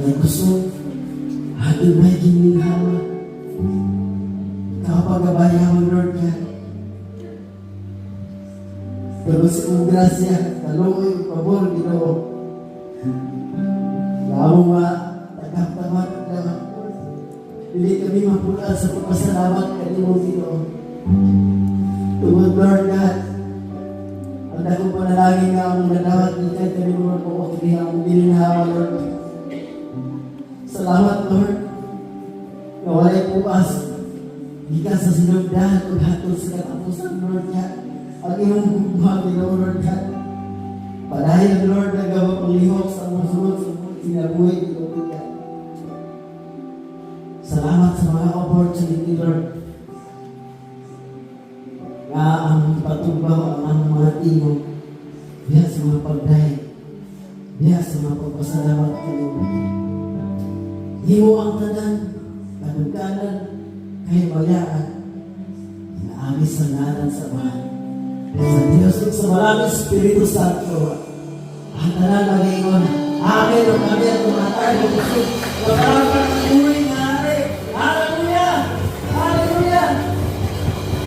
nagkusog, ating may ginilhawa. Kapag-abayawan, Lord God. Tapos kong grasya, talungoy, pabor, Ginoo. Lamo nga, tagap-tamat, hindi kami mapulaan sa pagpasalamat kanimong Ginoo. Tungod, Lord God, ang dakong panalangin nga ang nadawat ni kahit kami mga po kini ang bilinhawa, Lord. Salamat, Lord, na walay pupas. Hika sa sinugdahan o hatol sa katapusan, Lord God. Ang iyong bubuha, Lord God. Padahin, Lord, na gawa panglihok sa musunod sa sinabuhay, Lord God. Salamat sa mga opportunity, Lord. Nga ang patubaw ang mga timo. Diya sa mga pagdahin. Diya sa mga pagpasalamat kanimo. Himo ang tanan, kadugkanan, kahit bayaan, inaagis sa ngalan sa bahan. Sa Diyos at sa maraming Espiritu Santo, ang tanan mag-ingon. Amen. Amen. Amen.